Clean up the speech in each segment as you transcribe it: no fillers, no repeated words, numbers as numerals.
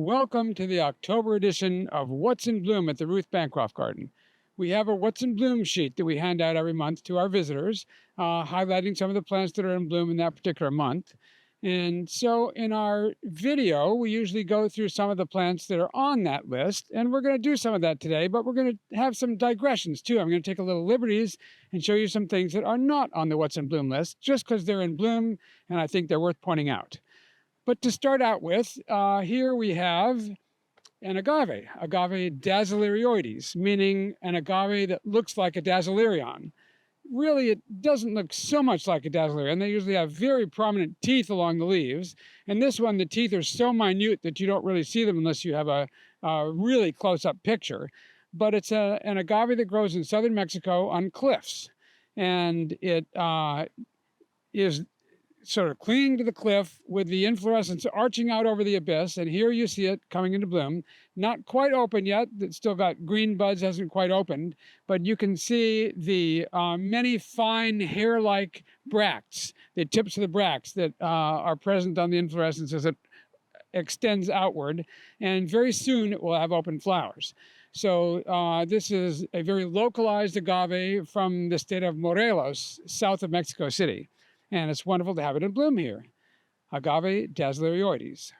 Welcome to the October edition of What's in Bloom at the Ruth Bancroft Garden. We have a What's in Bloom sheet that we hand out every month to our visitors, highlighting some of the plants that are in bloom in that particular month. And so in our video, we usually go through some of the plants that are on that list, and we're going to do some of that today, but we're going to have some digressions too. I'm going to take a little liberties and show you some things that are not on the What's in Bloom list, just because they're in bloom, and I think they're worth pointing out. But to start out with, here we have an agave dasylirioides, meaning an agave that looks like a dasylirion. Really, it doesn't look so much like a dasylirion. They usually have very prominent teeth along the leaves. And this one, the teeth are so minute that you don't really see them unless you have a really close-up picture. But it's an agave that grows in southern Mexico on cliffs. And it is sort of clinging to the cliff with the inflorescence arching out over the abyss. And here you see it coming into bloom. Not quite open yet. It's still got green buds, hasn't quite opened. But you can see the many fine hair-like bracts, the tips of the bracts that are present on the inflorescence as it extends outward. And very soon it will have open flowers. So this is a very localized agave from the state of Morelos, south of Mexico City. And it's wonderful to have it in bloom here. Agave dasylirioides.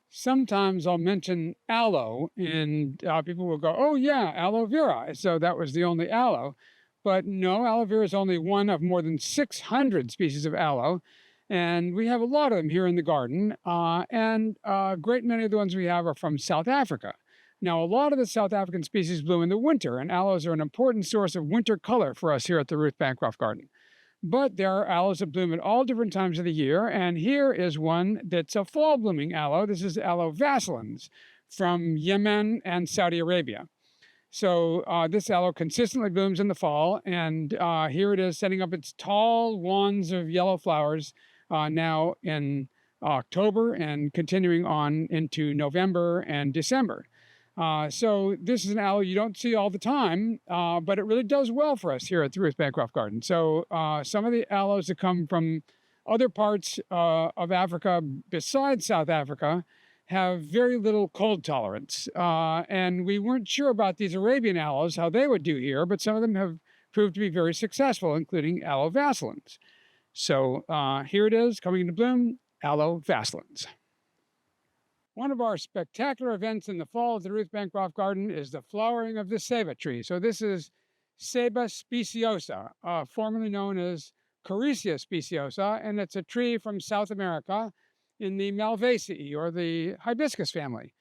Sometimes I'll mention aloe, and people will go, oh yeah, aloe vera. So that was the only aloe. But no, aloe vera is only one of more than 600 species of aloe. And we have a lot of them here in the garden. And a great many of the ones we have are from South Africa. Now, a lot of the South African species bloom in the winter, and aloes are an important source of winter color for us here at the Ruth Bancroft Garden. But there are aloes that bloom at all different times of the year, and here is one that's a fall-blooming aloe. This is Aloe vacillans from Yemen and Saudi Arabia. So this aloe consistently blooms in the fall, and here it is setting up its tall wands of yellow flowers now in October and continuing on into November and December. So this is an aloe you don't see all the time, but it really does well for us here at the Ruth Bancroft Garden. So some of the aloes that come from other parts of Africa besides South Africa have very little cold tolerance. And we weren't sure about these Arabian aloes, how they would do here, but some of them have proved to be very successful, including Aloe vacillans. So here it is, coming into bloom, Aloe vacillans. One of our spectacular events in the fall at the Ruth Bancroft Garden is the flowering of the Ceiba tree. So this is Ceiba speciosa, formerly known as Cochal speciosa, and it's a tree from South America in the Malvaceae, or the hibiscus family.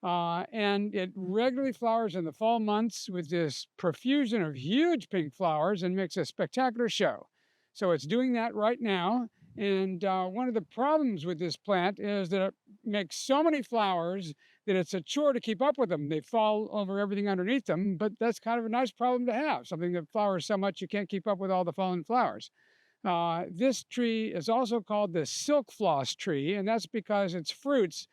And it regularly flowers in the fall months with this profusion of huge pink flowers and makes a spectacular show. So it's doing that right now. And one of the problems with this plant is that it makes so many flowers that it's a chore to keep up with them. They fall over everything underneath them, but that's kind of a nice problem to have, something that flowers so much you can't keep up with all the fallen flowers. This tree is also called the silk floss tree, and that's because its fruits,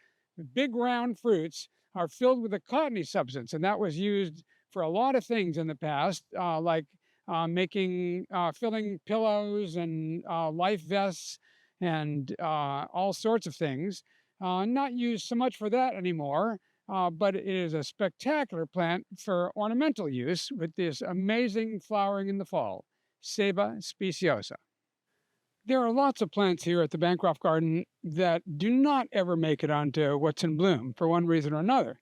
big round fruits, are filled with a cottony substance, and that was used for a lot of things in the past, like filling pillows and life vests and all sorts of things. Not used so much for that anymore, but it is a spectacular plant for ornamental use with this amazing flowering in the fall, Ceiba speciosa. There are lots of plants here at the Bancroft Garden that do not ever make it onto What's in Bloom for one reason or another.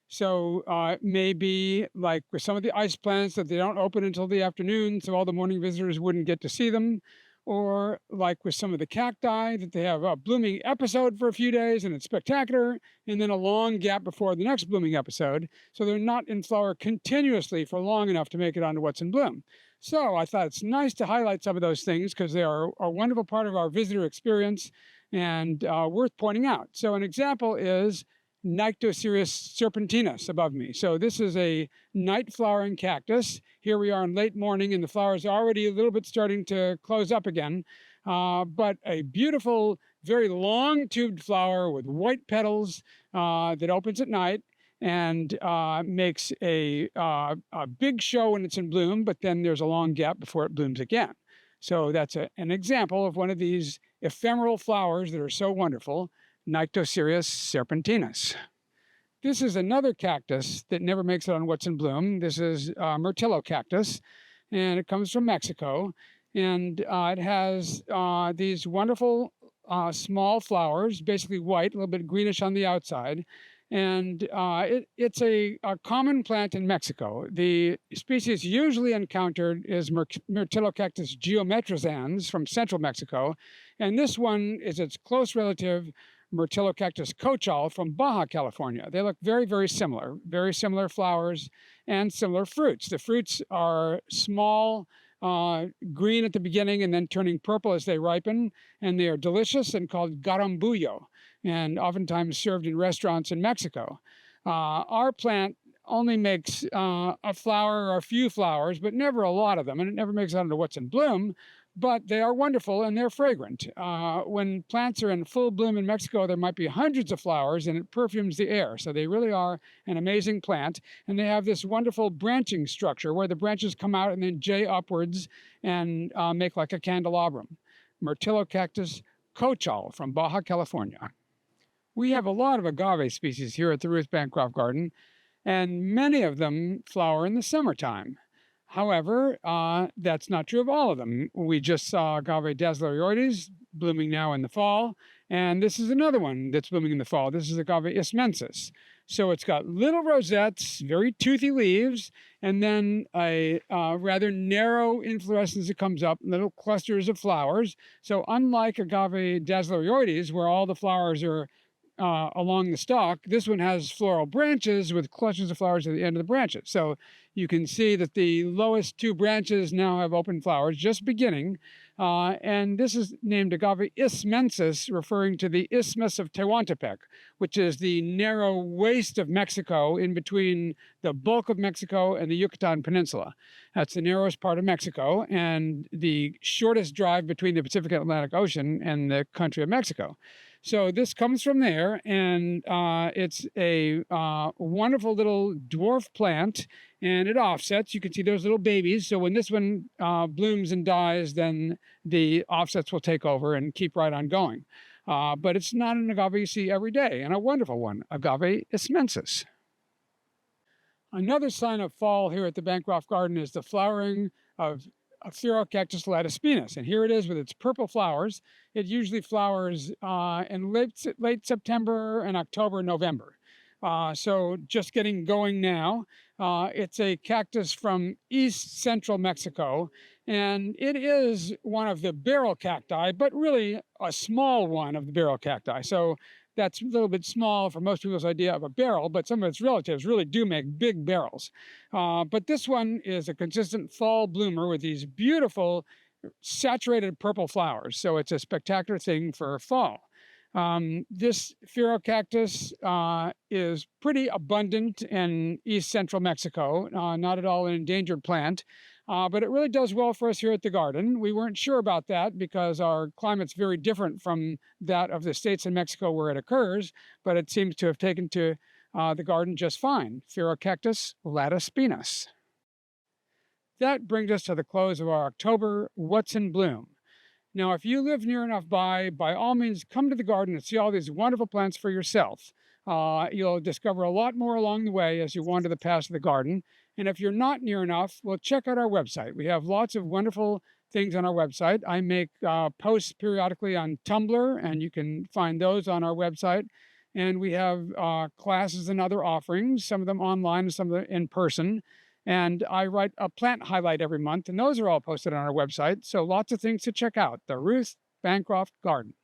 So maybe like with some of the ice plants that they don't open until the afternoon, so all the morning visitors wouldn't get to see them. Or like with some of the cacti, that they have a blooming episode for a few days and it's spectacular, and then a long gap before the next blooming episode. So they're not in flower continuously for long enough to make it onto What's in Bloom. So I thought it's nice to highlight some of those things because they are a wonderful part of our visitor experience and worth pointing out. So an example is Nyctocereus serpentinus above me. So this is a night flowering cactus. Here we are in late morning and the flowers are already a little bit starting to close up again. But a beautiful, very long tubed flower with white petals that opens at night and makes a big show when it's in bloom, but then there's a long gap before it blooms again. So that's an example of one of these ephemeral flowers that are so wonderful. Nyctocereus serpentinus. This is another cactus that never makes it on What's in Bloom. This is Myrtillocactus, and it comes from Mexico. And it has these wonderful small flowers, basically white, a little bit greenish on the outside. And it's a common plant in Mexico. The species usually encountered is Myrtillocactus geometricans from central Mexico. And this one is its close relative, Myrtillocactus cochal from Baja California. They look very, very similar flowers and similar fruits. The fruits are small, green at the beginning and then turning purple as they ripen, and they are delicious and called garambullo, and oftentimes served in restaurants in Mexico. Our plant only makes a flower or a few flowers, but never a lot of them, and it never makes it onto What's in Bloom. But they are wonderful and they're fragrant. When plants are in full bloom in Mexico, there might be hundreds of flowers and it perfumes the air. So they really are an amazing plant. And they have this wonderful branching structure where the branches come out and then jay upwards and make like a candelabrum. Myrtillocactus cochal from Baja California. We have a lot of agave species here at the Ruth Bancroft Garden, and many of them flower in the summertime. However, that's not true of all of them. We just saw agave dasylirioides blooming now in the fall, and this is another one that's blooming in the fall. This is agave isthmensis. So it's got little rosettes, very toothy leaves, and then a rather narrow inflorescence that comes up, little clusters of flowers. So unlike agave dasylirioides, where all the flowers are along the stalk, this one has floral branches with clusters of flowers at the end of the branches. So you can see that the lowest two branches now have open flowers, just beginning. And this is named agave isthmensis, referring to the Isthmus of Tehuantepec, which is the narrow waist of Mexico in between the bulk of Mexico and the Yucatan Peninsula. That's the narrowest part of Mexico and the shortest drive between the Pacific and Atlantic Ocean and the country of Mexico. So this comes from there, and it's a wonderful little dwarf plant, and it offsets. You can see those little babies. So when this one blooms and dies, then the offsets will take over and keep right on going. But it's not an agave you see every day, and a wonderful one, agave isthmensis. Another sign of fall here at the Bancroft Garden is the flowering of Ferocactus latispinus, and here it is with its purple flowers. It usually flowers in late September and October, November. So just getting going now. It's a cactus from east central Mexico, and it is one of the barrel cacti, but really a small one of the barrel cacti. So that's a little bit small for most people's idea of a barrel, but some of its relatives really do make big barrels. But this one is a consistent fall bloomer with these beautiful saturated purple flowers. So it's a spectacular thing for fall. This Ferocactus is pretty abundant in east central Mexico, not at all an endangered plant. But it really does well for us here at the garden. We weren't sure about that because our climate's very different from that of the states in Mexico where it occurs, but it seems to have taken to the garden just fine. Ferocactus latispinus. That brings us to the close of our October What's in Bloom. Now, if you live near enough by all means, come to the garden and see all these wonderful plants for yourself. You'll discover a lot more along the way as you wander the paths of the garden. And if you're not near enough, well, check out our website. We have lots of wonderful things on our website. I make posts periodically on Tumblr, and you can find those on our website. And we have classes and other offerings, some of them online and some of them in person. And I write a plant highlight every month, and those are all posted on our website. So lots of things to check out. The Ruth Bancroft Garden.